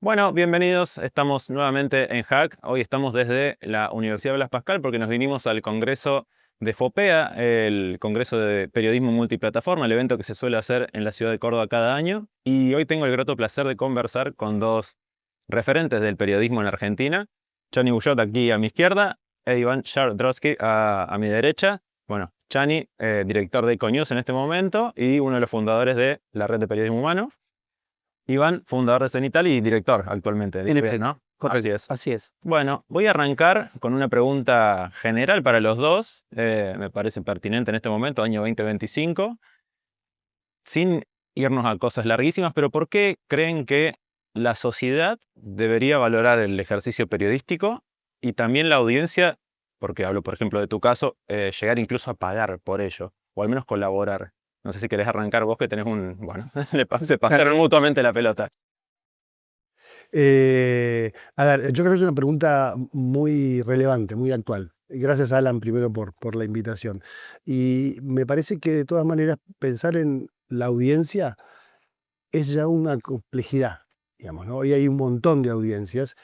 Bueno, bienvenidos. Estamos nuevamente en Hack. Hoy estamos desde la Universidad Blas Pascal porque nos vinimos al Congreso de FOPEA, el Congreso de Periodismo Multiplataforma, el evento que se suele hacer en la ciudad de Córdoba cada año. Y hoy tengo el grato placer de conversar con dos referentes del periodismo en Argentina. Chani Buyot aquí a mi izquierda e Iván Shardrowski a mi derecha. Bueno, Chani, director de Econews en este momento y uno de los fundadores de la Red de Periodismo Humano. Iván, fundador de Cenital y director actualmente. En Digo bien, efecto, ¿no? Así correcto, es. así es. Bueno, voy a arrancar con una pregunta general para los dos. Me parece pertinente en este momento, año 2025. Sin irnos a cosas larguísimas, pero ¿por qué creen que la sociedad debería valorar el ejercicio periodístico y también la audiencia, porque hablo por ejemplo de tu caso, llegar incluso a pagar por ello, o al menos colaborar? No sé si querés arrancar vos que tenés un... Bueno, se pasaron mutuamente la pelota. A ver, yo creo que es una pregunta muy relevante, muy actual. Gracias, Alan, primero por la invitación. Y me parece que de todas maneras pensar en la audiencia es ya una complejidad, digamos, ¿no? Hoy hay un montón de audiencias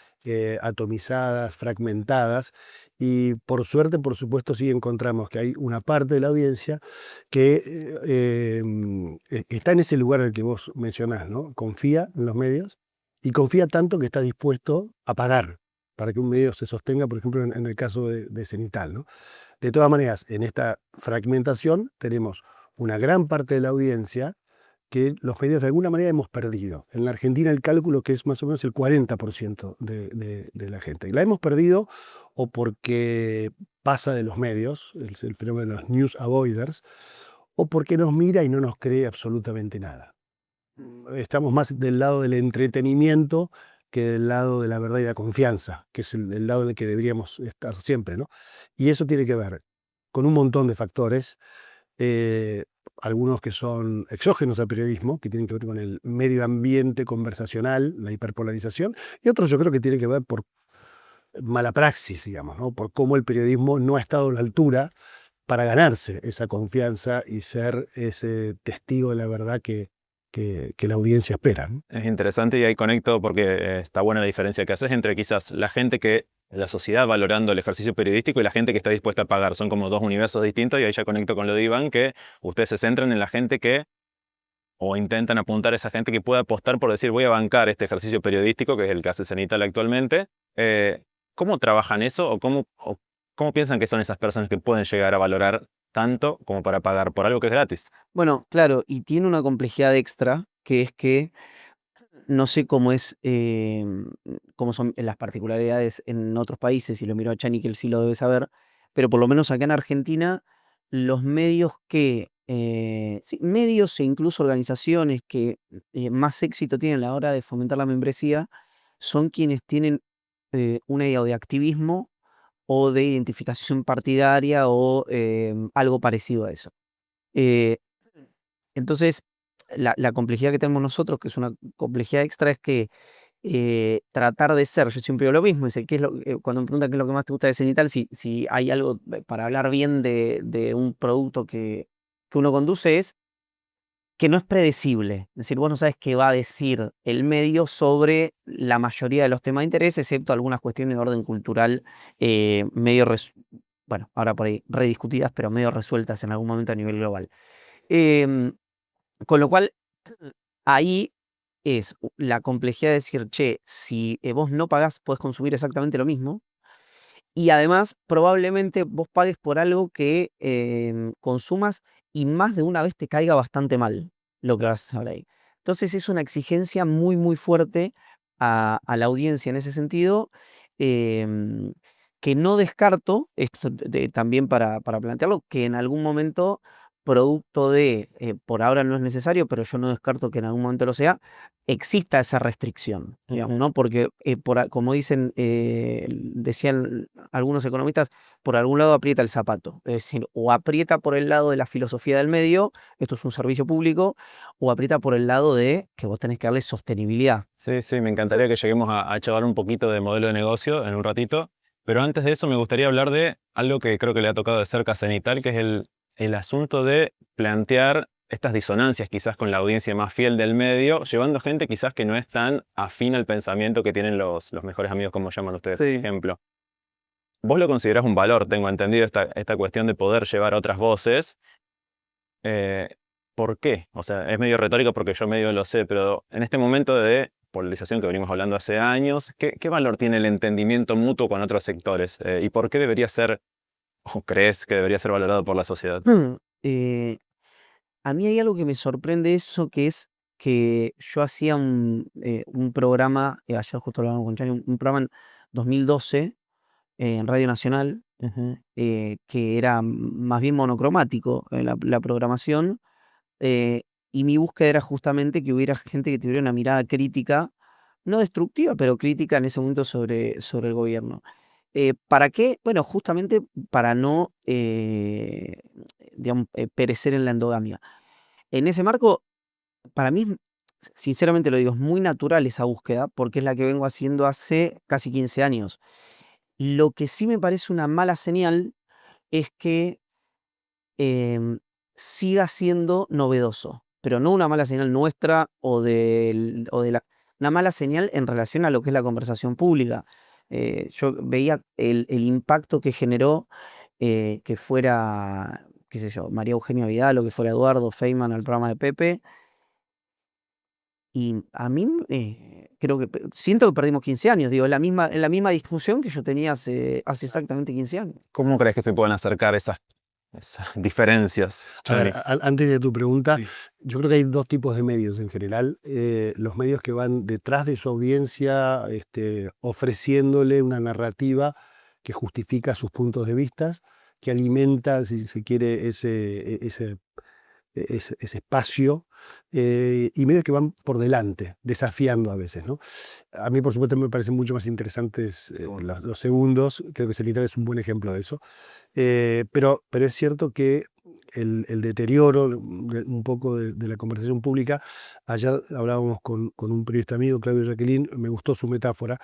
atomizadas, fragmentadas, y por suerte, por supuesto, sí encontramos que hay una parte de la audiencia que está en ese lugar al que vos mencionás, ¿no? Confía en los medios y confía tanto que está dispuesto a pagar para que un medio se sostenga, por ejemplo, en el caso de Cenital, ¿no? De todas maneras, en esta fragmentación tenemos una gran parte de la audiencia que los medios de alguna manera hemos perdido. En la Argentina el cálculo que es más o menos el 40% de la gente. Y la hemos perdido o porque pasa de los medios, el fenómeno de los news avoiders, o porque nos mira y no nos cree absolutamente nada. Estamos más del lado del entretenimiento que del lado de la verdad y la confianza, que es el lado en el que deberíamos estar siempre, ¿no? Y eso tiene que ver con un montón de factores, eh, algunos que son exógenos al periodismo, que tienen que ver con el medio ambiente conversacional, la hiperpolarización, y otros yo creo que tienen que ver por mala praxis, digamos, ¿no? Por cómo el periodismo no ha estado a la altura para ganarse esa confianza y ser ese testigo de la verdad que la audiencia espera, ¿no? Es interesante y ahí conecto porque está buena la diferencia que haces entre quizás la gente que, la sociedad valorando el ejercicio periodístico y la gente que está dispuesta a pagar. Son como dos universos distintos y ahí ya conecto con lo de Iván, que ustedes se centran en la gente que, o intentan apuntar a esa gente que pueda apostar por decir voy a bancar este ejercicio periodístico, que es el que hace Cenital actualmente. ¿Cómo trabajan eso o cómo piensan que son esas personas que pueden llegar a valorar tanto como para pagar por algo que es gratis? Bueno, claro, y tiene una complejidad extra, que es que no sé cómo es, cómo son las particularidades en otros países, y lo miro a Chani, que él sí lo debe saber, pero por lo menos acá en Argentina, los medios sí, medios e incluso organizaciones que más éxito tienen a la hora de fomentar la membresía, son quienes tienen una idea de activismo o de identificación partidaria o algo parecido a eso. Eh, entonces, la complejidad que tenemos nosotros, que es una complejidad extra, es que tratar de ser, yo siempre digo lo mismo, dice, cuando me preguntan qué es lo que más te gusta de Cenital, si hay algo para hablar bien de un producto que uno conduce, es que no es predecible. Es decir, vos no sabes qué va a decir el medio sobre la mayoría de los temas de interés, excepto algunas cuestiones de orden cultural medio, bueno, ahora por ahí rediscutidas, pero medio resueltas en algún momento a nivel global. Em, con lo cual, ahí es la complejidad de decir, che, si vos no pagás, podés consumir exactamente lo mismo. Y además, probablemente vos pagues por algo que consumas y más de una vez te caiga bastante mal lo que vas a hacer ahí. Entonces es una exigencia muy, muy fuerte a la audiencia en ese sentido, em, que no descarto, esto también para plantearlo, que en algún momento, producto de, por ahora no es necesario, pero yo no descarto que en algún momento lo sea, exista esa restricción, digamos, ¿no? Porque, como dicen, decían algunos economistas, por algún lado aprieta el zapato. Es decir, o aprieta por el lado de la filosofía del medio, esto es un servicio público, o aprieta por el lado de que vos tenés que darle sostenibilidad. Sí, sí, me encantaría que lleguemos a charlar un poquito de modelo de negocio en un ratito, pero antes de eso me gustaría hablar de algo que creo que le ha tocado de cerca a Cenital, que es el asunto de plantear estas disonancias quizás con la audiencia más fiel del medio, llevando gente quizás que no es tan afín al pensamiento que tienen los mejores amigos, como llaman ustedes, por Sí. ejemplo. Vos lo considerás un valor, tengo entendido, esta cuestión de poder llevar otras voces. ¿Por qué? O sea, es medio retórico porque yo medio lo sé, pero en este momento de polarización que venimos hablando hace años, ¿qué valor tiene el entendimiento mutuo con otros sectores? ¿Y por qué debería ser, o crees que debería ser valorado por la sociedad? Eh, a mí hay algo que me sorprende eso, que es que yo hacía un programa, ayer justo lo hablamos con Chani, un programa en 2012 en Radio Nacional, que era más bien monocromático la programación, y mi búsqueda era justamente que hubiera gente que tuviera una mirada crítica, no destructiva, pero crítica en ese momento sobre el gobierno. ¿Para qué? Bueno, justamente para no digamos, perecer en la endogamia. En ese marco, para mí, sinceramente lo digo, es muy natural esa búsqueda, porque es la que vengo haciendo hace casi 15 años. Lo que sí me parece una mala señal es que siga siendo novedoso, pero no una mala señal nuestra o una mala señal en relación a lo que es la conversación pública. Yo veía el impacto que generó que fuera, qué sé yo, María Eugenia Vidal o que fuera Eduardo Feynman al programa de Pepe. Y a mí creo que siento que perdimos 15 años, digo, en la misma discusión que yo tenía hace exactamente 15 años. ¿Cómo crees que se pueden acercar esas diferencias, A ver, Johnny? antes de tu pregunta, Sí. yo creo que hay dos tipos de medios en general. Los medios que van detrás de su audiencia, ofreciéndole una narrativa que justifica sus puntos de vista, que alimenta, si se quiere, ese espacio, y medios que van por delante, desafiando a veces, ¿no? A mí, por supuesto, me parecen mucho más interesantes los segundos. Creo que Cenital es un buen ejemplo de eso. Pero es cierto que el deterioro un poco de la conversación pública, ayer hablábamos con un periodista amigo, Claudio Jacqueline, me gustó su metáfora.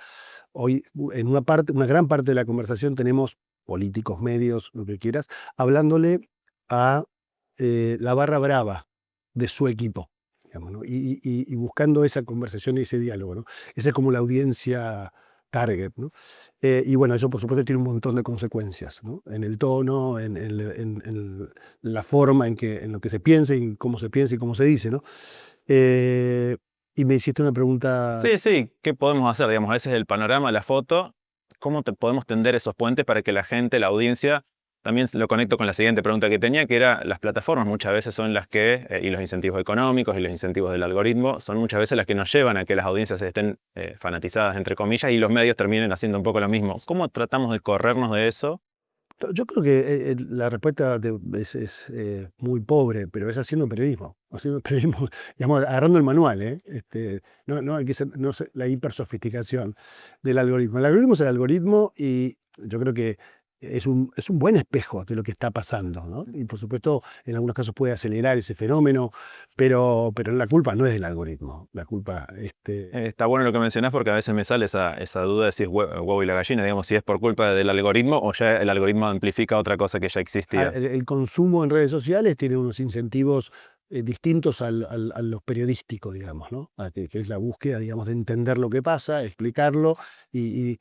Hoy, en una gran parte de la conversación tenemos políticos, medios, lo que quieras, hablándole a la barra brava de su equipo, digamos, ¿no? Y buscando esa conversación y ese diálogo, ¿no? Esa es como la audiencia target, ¿no? Y bueno, eso por supuesto tiene un montón de consecuencias, ¿no? En el tono, en la forma en lo que se piensa y cómo se piensa y cómo se dice, ¿no? Y me hiciste una pregunta. Sí, sí, ¿qué podemos hacer? Digamos, ese es el panorama, la foto. ¿Cómo podemos tender esos puentes para que la gente, la audiencia, también lo conecto con la siguiente pregunta que tenía, que era las plataformas muchas veces son las que, y los incentivos económicos y los incentivos del algoritmo, son muchas veces las que nos llevan a que las audiencias estén fanatizadas, entre comillas, y los medios terminen haciendo un poco lo mismo. ¿Cómo tratamos de corrernos de eso? Yo creo que la respuesta es muy pobre, pero es haciendo periodismo. Haciendo periodismo, digamos, agarrando el manual, ¿eh? No hay que ser, no sé, la hipersofisticación del algoritmo. El algoritmo es el algoritmo y yo creo que es un buen espejo de lo que está pasando, ¿no? Y por supuesto, en algunos casos puede acelerar ese fenómeno, pero la culpa no es del algoritmo. La culpa. Está bueno lo que mencionás porque a veces me sale esa duda de si es huevo y la gallina, digamos, si es por culpa del algoritmo o ya el algoritmo amplifica otra cosa que ya existía. El consumo en redes sociales tiene unos incentivos distintos a los periodísticos, digamos, ¿no? Que es la búsqueda, digamos, de entender lo que pasa, explicarlo y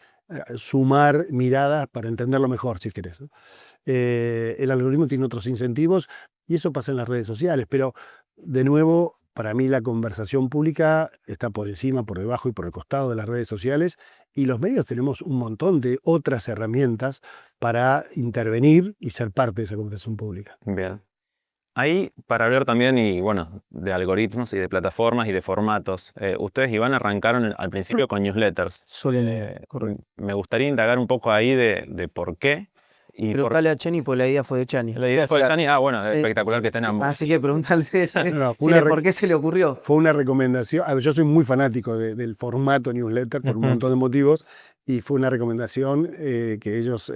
sumar miradas para entenderlo mejor, si querés, ¿no? El algoritmo tiene otros incentivos y eso pasa en las redes sociales, pero de nuevo, para mí la conversación pública está por encima, por debajo y por el costado de las redes sociales, y los medios tenemos un montón de otras herramientas para intervenir y ser parte de esa conversación pública. Bien. Ahí, para hablar también, y bueno, de algoritmos y de plataformas y de formatos, ustedes, Iván, arrancaron al principio con newsletters. Correcto. Me gustaría indagar un poco ahí de por qué. Y Preguntale a Chani, pues la idea fue de Chani. la idea fue de Chani. Ah, bueno, Sí. espectacular que estén ambos. Así que pregúntale No, por qué se le ocurrió. Fue una recomendación. A ver, yo soy muy fanático del formato newsletter por un montón de motivos, y fue una recomendación que ellos,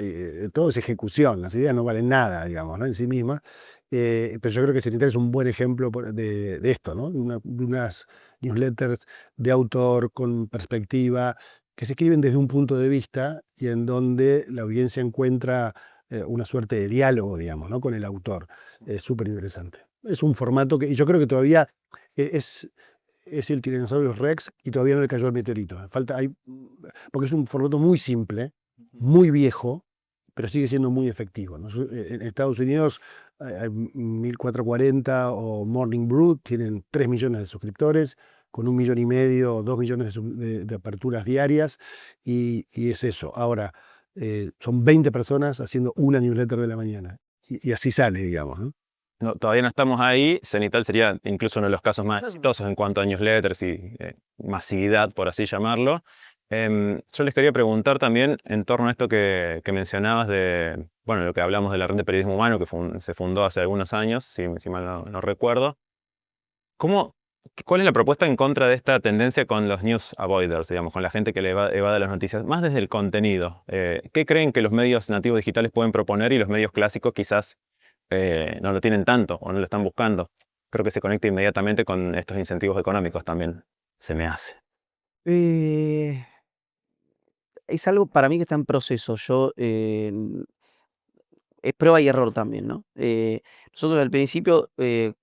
todo es ejecución, las ideas no valen nada, digamos, ¿no? En sí mismas. Pero yo creo que Cenital es un buen ejemplo de esto, ¿no? De unas newsletters de autor con perspectiva, que se escriben desde un punto de vista y en donde la audiencia encuentra una suerte de diálogo, digamos, ¿no? Con el autor. Es súper interesante. Es un formato que, y yo creo que todavía es el Tyrannosaurus Rex y todavía no le cayó el meteorito. Porque es un formato muy simple, muy viejo, pero sigue siendo muy efectivo, ¿no? En Estados Unidos, 1440 o Morning Brew tienen 3 millones de suscriptores, con 1,5 millones o 2 millones de aperturas diarias, y es eso. Ahora, son 20 personas haciendo una newsletter de la mañana, y así sale, digamos, ¿no? No, todavía no estamos ahí. Cenital sería incluso uno de los casos más exitosos en cuanto a newsletters y masividad, por así llamarlo. Yo les quería preguntar también en torno a esto que mencionabas de, bueno, lo que hablamos de la Red de Periodismo Humano, que se fundó hace algunos años, si mal no recuerdo. ¿Cuál es la propuesta en contra de esta tendencia con los news avoiders, digamos, con la gente que le evade las noticias? Más desde el contenido. ¿Qué creen que los medios nativos digitales pueden proponer y los medios clásicos quizás no lo tienen tanto o no lo están buscando? Creo que se conecta inmediatamente con estos incentivos económicos también, se me hace. Eh, es algo para mí que está en proceso. Es prueba y error también, ¿no? Nosotros al principio, primero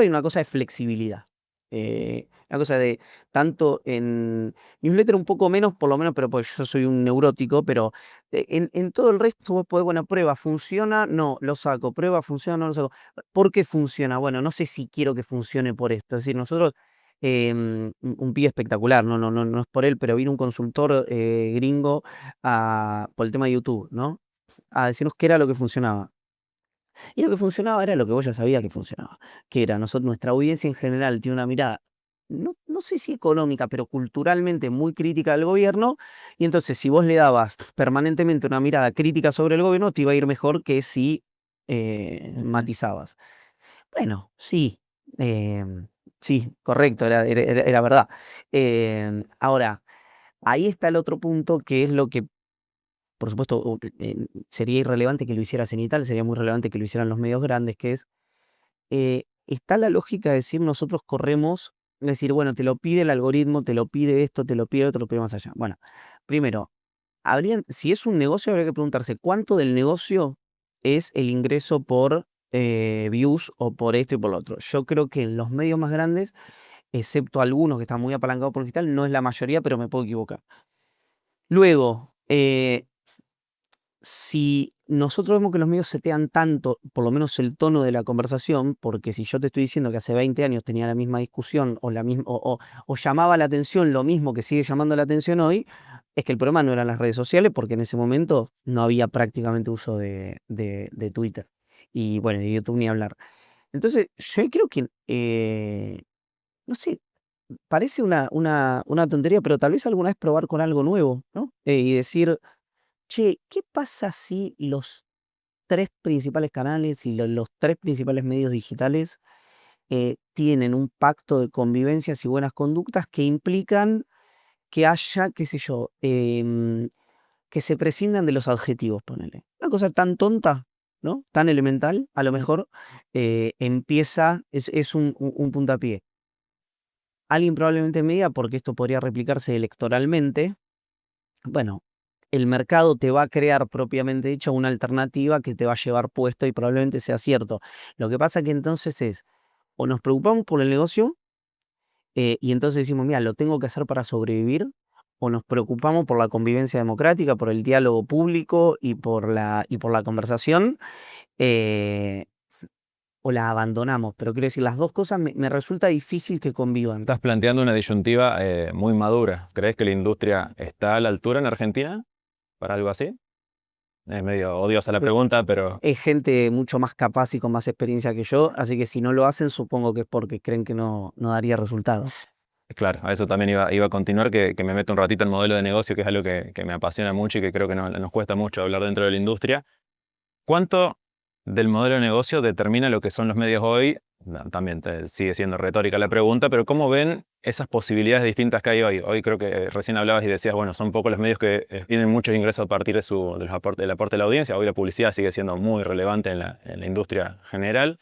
hay una cosa de flexibilidad. Una cosa de, tanto en newsletter un poco menos, por lo menos, pero pues yo soy un neurótico, pero en todo el resto vos podés, bueno, prueba, ¿funciona? No, lo saco. Prueba, ¿funciona? No lo saco. ¿Por qué funciona? Bueno, no sé si quiero que funcione por esto. Es decir, nosotros, un pibe espectacular, no es por él, pero vino un consultor gringo por el tema de YouTube, ¿no? A decirnos qué era lo que funcionaba. Y lo que funcionaba era lo que vos ya sabías que funcionaba, que era nuestra audiencia en general tiene una mirada, no sé si económica, pero culturalmente muy crítica del gobierno, y entonces si vos le dabas permanentemente una mirada crítica sobre el gobierno, te iba a ir mejor que si matizabas. Bueno, sí, sí, correcto, era verdad. Ahora, ahí está el otro punto, que es lo que por supuesto, sería irrelevante que lo hiciera Cenital, sería muy relevante que lo hicieran los medios grandes, que es, está la lógica de decir nosotros corremos, es decir, bueno, te lo pide el algoritmo, te lo pide esto, te lo pide otro, te lo pide más allá. Bueno, primero, si es un negocio, habría que preguntarse cuánto del negocio es el ingreso por views o por esto y por lo otro. Yo creo que en los medios más grandes, excepto algunos que están muy apalancados por digital, no es la mayoría, pero me puedo equivocar. Luego, si nosotros vemos que los medios setean tanto, por lo menos el tono de la conversación, porque si yo te estoy diciendo que hace 20 años tenía la misma discusión o llamaba la atención lo mismo que sigue llamando la atención hoy, es que el problema no eran las redes sociales, porque en ese momento no había prácticamente uso de Twitter. Y bueno, de YouTube ni hablar. Entonces, yo creo que, no sé, parece una tontería, pero tal vez alguna vez probar con algo nuevo, ¿no? Y decir, che, ¿qué pasa si los 3 principales canales y los 3 principales medios digitales tienen un pacto de convivencias y buenas conductas que implican que haya, qué sé yo, que se prescindan de los adjetivos, ponele? Una cosa tan tonta, ¿no? Tan elemental, a lo mejor es un puntapié. Alguien probablemente me diga, porque esto podría replicarse electoralmente, bueno, el mercado te va a crear propiamente dicho una alternativa que te va a llevar puesto y probablemente sea cierto. Lo que pasa que entonces es, o nos preocupamos por el negocio y entonces decimos, mira, lo tengo que hacer para sobrevivir, o nos preocupamos por la convivencia democrática, por el diálogo público y por la conversación, eh, o la abandonamos. Pero quiero decir, las dos cosas me resulta difícil que convivan. Estás planteando una disyuntiva muy madura. ¿Crees que la industria está a la altura en Argentina para algo así? Es medio odiosa la pregunta, pero Es gente mucho más capaz y con más experiencia que yo, así que si no lo hacen, supongo que es porque creen que no daría resultado. claro, a eso también iba a continuar, que me meto un ratito en modelo de negocio, que es algo que me apasiona mucho y que creo que nos cuesta mucho hablar dentro de la industria. ¿Cuánto del modelo de negocio determina lo que son los medios hoy? No, también sigue siendo retórica la pregunta, pero ¿cómo ven esas posibilidades distintas que hay hoy? Hoy creo que recién hablabas y decías, bueno, son pocos los medios que tienen muchos ingresos a partir del aporte de la audiencia. Hoy la publicidad sigue siendo muy relevante en la industria general.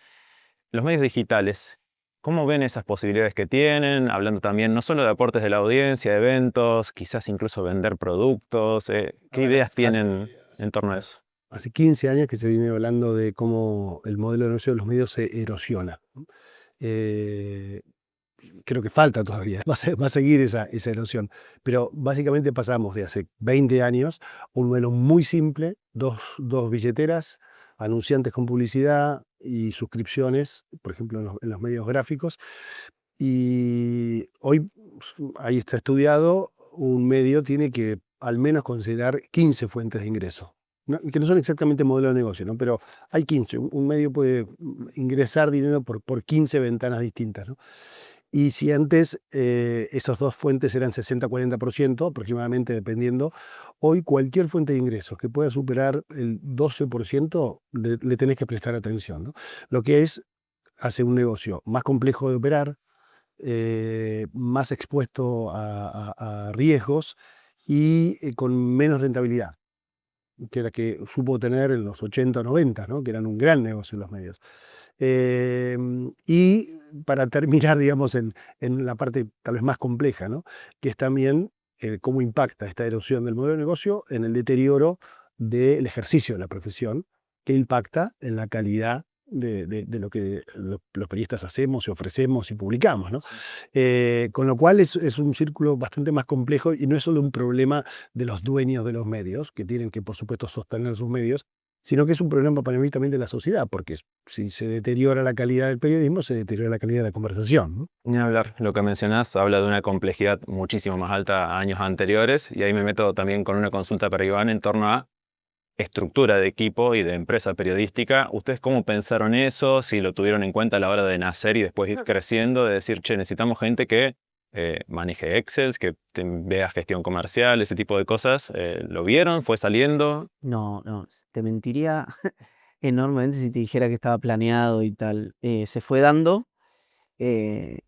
Los medios digitales, ¿cómo ven esas posibilidades que tienen? Hablando también no solo de aportes de la audiencia, de eventos, quizás incluso vender productos. ¿Qué A ver, ideas tienen en torno a eso? hace 15 años que se viene hablando de cómo el modelo de negocio de los medios se erosiona. Creo que falta todavía, va a seguir esa erosión, pero básicamente pasamos de hace 20 años a un modelo muy simple, dos billeteras, anunciantes con publicidad y suscripciones, por ejemplo en los medios gráficos, y hoy ahí está estudiado, un medio tiene que al menos considerar 15 fuentes de ingreso. Que no son exactamente modelo de negocio, ¿no? Pero hay 15. Un medio puede ingresar dinero por 15 ventanas distintas, ¿no? Y si antes esas dos fuentes eran 60-40% aproximadamente, dependiendo, hoy cualquier fuente de ingresos que pueda superar el 12% le tenés que prestar atención, ¿no? Lo que hace un negocio más complejo de operar, más expuesto a riesgos y con menos rentabilidad, que era que supo tener en los 80 o 90, ¿no? Que eran un gran negocio en los medios. Y para terminar, digamos, en la parte tal vez más compleja, ¿no? Que es también cómo impacta esta erosión del modelo de negocio en el deterioro del ejercicio de la profesión, que impacta en la calidad de lo que los periodistas hacemos y ofrecemos y publicamos, ¿no? Con lo cual es un círculo bastante más complejo y no es solo un problema de los dueños de los medios, que tienen que, por supuesto, sostener sus medios, sino que es un problema para mí también de la sociedad, porque si se deteriora la calidad del periodismo, se deteriora la calidad de la conversación, ¿no? Ni hablar, lo que mencionás habla de una complejidad muchísimo más alta a años anteriores, y ahí me meto también con una consulta para Iván en torno a estructura de equipo y de empresa periodística. ¿Ustedes cómo pensaron eso? Si lo tuvieron en cuenta a la hora de nacer y después ir creciendo, de decir, che, necesitamos gente que maneje Excel, que vea gestión comercial, ese tipo de cosas. ¿Lo vieron? ¿Fue saliendo? No, te mentiría enormemente si te dijera que estaba planeado y tal. Se fue dando. eh,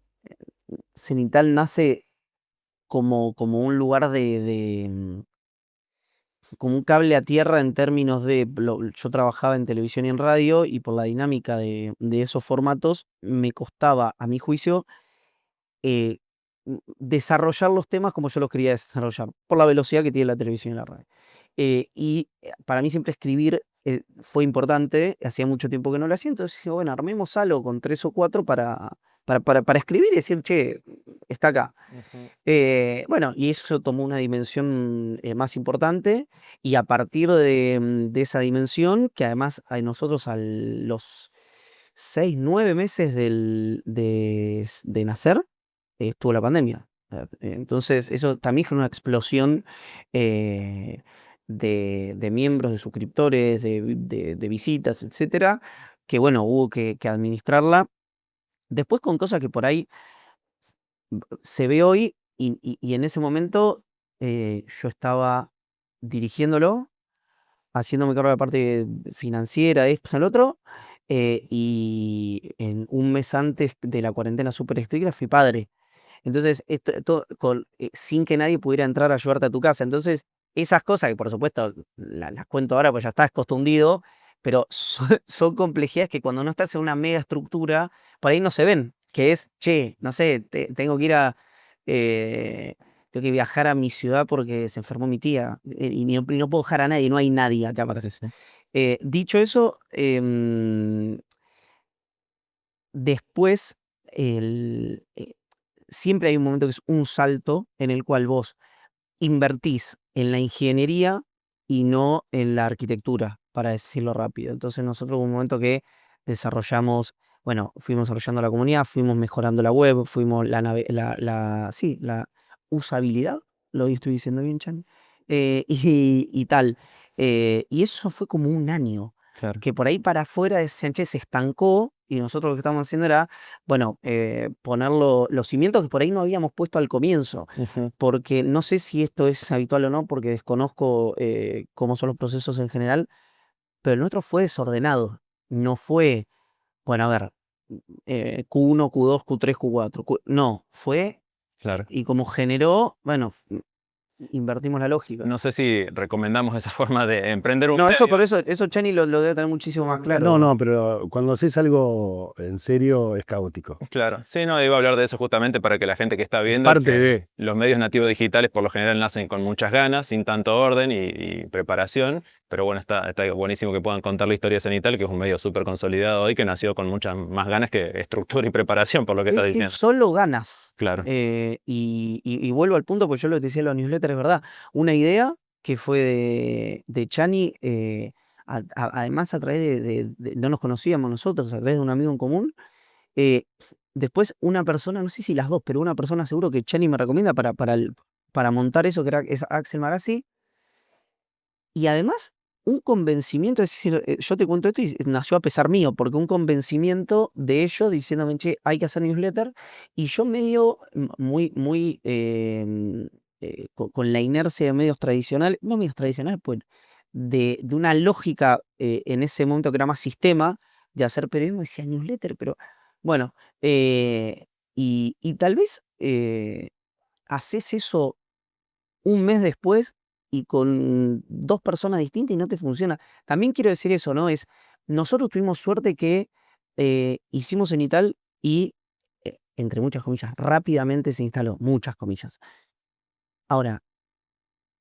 Cenital nace como un lugar como un cable a tierra en términos de, yo trabajaba en televisión y en radio y por la dinámica de esos formatos me costaba, a mi juicio, eh, desarrollar los temas como yo los quería desarrollar, por la velocidad que tiene la televisión y la radio. Para mí siempre escribir fue importante, hacía mucho tiempo que no lo hacía, entonces dije, bueno, armemos algo con 3 o 4 para escribir y decir, che, está acá. Bueno, y eso tomó una dimensión más importante y a partir de esa dimensión, que además a nosotros a los 6, 9 meses de nacer, estuvo la pandemia. Entonces eso también fue una explosión de miembros, de suscriptores, de visitas, etcétera, que bueno, hubo que administrarla. Después con cosas que por ahí se ve hoy y en ese momento yo estaba dirigiéndolo, haciéndome cargo de la parte financiera, esto, el otro, y en un mes antes de la cuarentena súper estricta fui padre. Entonces, sin que nadie pudiera entrar a ayudarte a tu casa. Entonces, esas cosas que por supuesto las cuento ahora, pues ya estás costundido, pero son complejidades que cuando no estás en una mega estructura, por ahí no se ven. Que es, che, no sé, tengo que ir tengo que viajar a mi ciudad porque se enfermó mi tía y no puedo dejar a nadie, no hay nadie acá para hacer eso. Dicho eso, después siempre hay un momento que es un salto en el cual vos invertís en la ingeniería y no en la arquitectura, para decirlo rápido. Entonces nosotros hubo un momento que desarrollamos, bueno, fuimos desarrollando la comunidad, fuimos mejorando la web, fuimos la usabilidad, lo estoy diciendo bien, Chan, y tal. Y eso fue como un año, Claro. que por ahí para afuera de Sánchez se estancó y nosotros lo que estábamos haciendo era, bueno, poner los cimientos que por ahí no habíamos puesto al comienzo, porque no sé si esto es habitual o no, porque desconozco cómo son los procesos en general, pero el nuestro fue desordenado, no fue, bueno, a ver, Q1, Q2, Q3, Q4, no, fue, Claro. y como generó, bueno, invertimos la lógica. No sé si recomendamos esa forma de emprender un No, medio. eso Chani lo debe tener muchísimo más claro. No, pero cuando haces algo en serio es caótico. Claro, sí, no, iba a hablar de eso justamente para que la gente que está viendo Parte que de. los medios nativos digitales por lo general nacen con muchas ganas, sin tanto orden y preparación, Pero bueno, está buenísimo que puedan contar la historia de Cenital, que es un medio súper consolidado hoy, que nació con muchas más ganas que estructura y preparación, por lo que estás diciendo. Solo ganas. Claro. Y vuelvo al punto, porque yo lo que te decía en los newsletters es verdad. Una idea que fue de Chani, además a través no nos conocíamos nosotros, a través de un amigo en común. Después una persona, no sé si las dos, pero una persona seguro que Chani me recomienda para montar eso, que es Axel Magassi. Y además, un convencimiento, es decir, yo te cuento esto y nació a pesar mío, porque un convencimiento de ellos diciéndome, che, hay que hacer newsletter, y yo medio muy con la inercia de medios tradicionales, no medios tradicionales, pues de una lógica en ese momento que era más sistema de hacer periodismo, decía newsletter, pero bueno, y tal vez haces eso un mes después y con dos personas distintas y no te funciona. También quiero decir eso, ¿no? Nosotros tuvimos suerte que hicimos Cenital y, entre muchas comillas, rápidamente se instaló, muchas comillas. Ahora,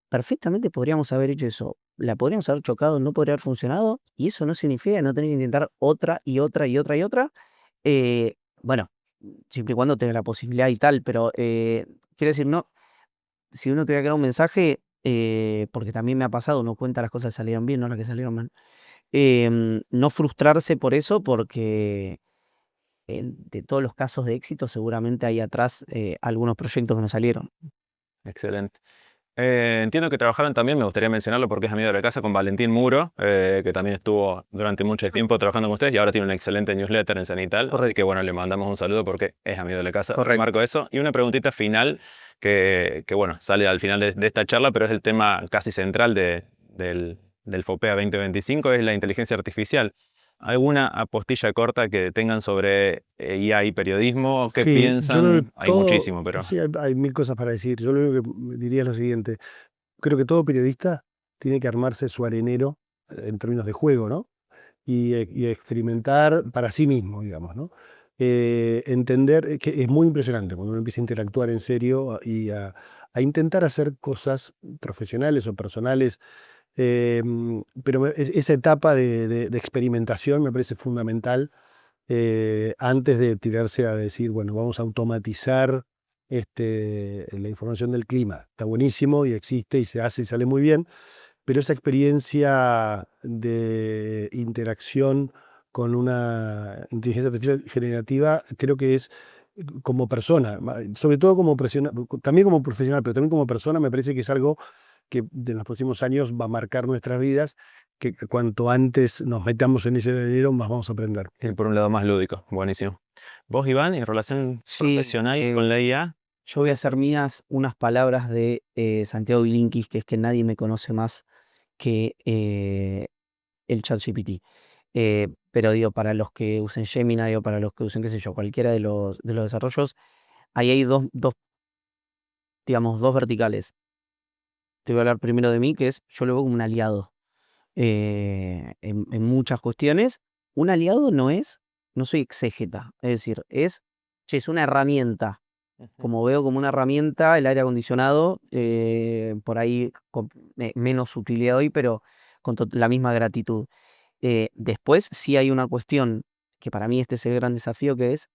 perfectamente podríamos haber hecho eso, la podríamos haber chocado, no podría haber funcionado, y eso no significa no tener que intentar otra y otra y otra y otra. Bueno, siempre y cuando tenga la posibilidad y tal, pero quiero decir, no, si uno te va a crear un mensaje, porque también me ha pasado, uno cuenta las cosas que salieron bien, no las que salieron mal. No frustrarse por eso, porque de todos los casos de éxito, seguramente hay atrás algunos proyectos que no salieron. Excelente. Entiendo que trabajaron también, me gustaría mencionarlo porque es amigo de la casa, con Valentín Muro, que también estuvo durante mucho tiempo trabajando con ustedes y ahora tiene un excelente newsletter en Cenital. Así que bueno, le mandamos un saludo porque es amigo de la casa. Correcto. Remarco eso. Y una preguntita final que bueno, sale al final de esta charla, pero es el tema casi central del FOPEA 2025, es la inteligencia artificial. ¿Alguna apostilla corta que tengan sobre IA y periodismo? ¿Qué Sí, yo creo piensan? que Hay muchísimo, pero... sí, hay mil cosas para decir. Yo lo único que diría es lo siguiente. Creo que todo periodista tiene que armarse su arenero en términos de juego, ¿no? Y experimentar para sí mismo, digamos, ¿no? Entender que es muy impresionante cuando uno empieza a interactuar en serio y a intentar hacer cosas profesionales o personales, pero esa etapa de experimentación me parece fundamental antes de tirarse a decir, bueno, vamos a automatizar la información del clima. Está buenísimo y existe y se hace y sale muy bien, pero esa experiencia de interacción con una inteligencia artificial generativa creo que es como persona, sobre todo también como profesional, pero también como persona, me parece que es algo que en los próximos años va a marcar nuestras vidas, que cuanto antes nos metamos en ese dinero, más vamos a aprender. Ir por un lado más lúdico, buenísimo. ¿Vos, Iván, en relación Sí, profesional con la IA? yo voy a hacer mías unas palabras de Santiago Bilinkis, que es que nadie me conoce más que el ChatGPT. Pero digo, para los que usen Gemini o para los que usen, qué sé yo, cualquiera de los desarrollos, ahí hay digamos, dos verticales. Te voy a hablar primero de mí, que es, yo lo veo como un aliado en muchas cuestiones. Un aliado no soy exégeta, es decir, che, es una herramienta. Como veo como una herramienta el aire acondicionado, por ahí con menos utilidad hoy, pero con la misma gratitud. Después sí hay una cuestión que para mí este es el gran desafío, que es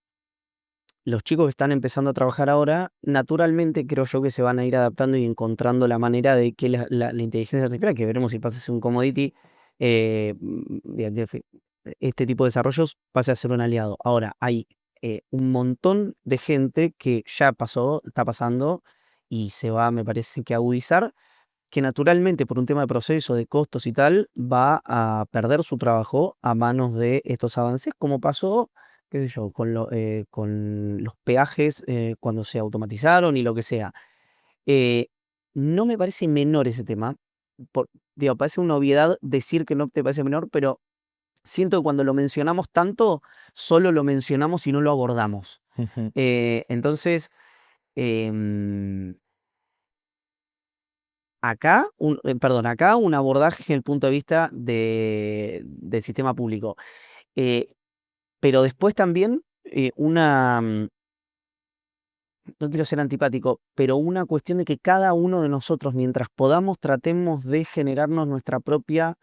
los chicos que están empezando a trabajar ahora, naturalmente creo yo que se van a ir adaptando y encontrando la manera de que la inteligencia artificial, que veremos si pasa a ser un commodity, este tipo de desarrollos pase a ser un aliado. Ahora, hay un montón de gente que ya pasó, está pasando y se va, me parece que agudizar, que naturalmente por un tema de proceso, de costos y tal, va a perder su trabajo a manos de estos avances, como pasó, qué sé yo, con los peajes cuando se automatizaron y lo que sea. Eh, no me parece menor ese tema. Digo, parece una obviedad decir que no te parece menor, pero siento que cuando lo mencionamos tanto, solo lo mencionamos y no lo abordamos. Entonces, em, acá un abordaje desde el punto de vista del sistema público. Pero después también no quiero ser antipático, pero una cuestión de que cada uno de nosotros, mientras podamos, tratemos de generarnos nuestras propias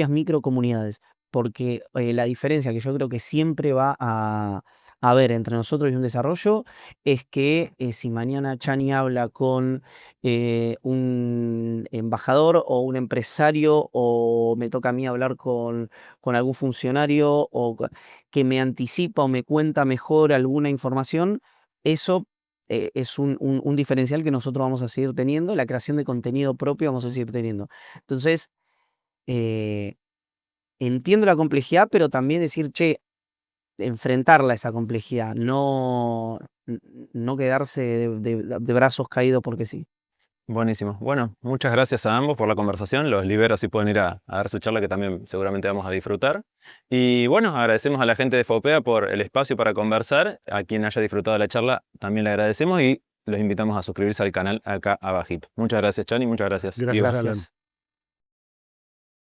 microcomunidades, porque la diferencia que yo creo que siempre va a haber entre nosotros y un desarrollo es que si mañana Chani habla con un embajador o un empresario, o me toca a mí hablar con algún funcionario que me anticipa o me cuenta mejor alguna información, eso es un diferencial que nosotros vamos a seguir teniendo, la creación de contenido propio vamos a seguir teniendo. Entonces, eh, entiendo la complejidad, pero también decir, che, enfrentarla esa complejidad, no quedarse de brazos caídos porque sí. Buenísimo. Bueno, muchas gracias a ambos por la conversación. Los libero si pueden ir a dar su charla, que también seguramente vamos a disfrutar. Y bueno, agradecemos a la gente de Fopea por el espacio para conversar. A quien haya disfrutado de la charla también le agradecemos y los invitamos a suscribirse al canal acá abajito. Muchas gracias, Chani. Muchas gracias. Gracias, Ivo. Alan. Gracias.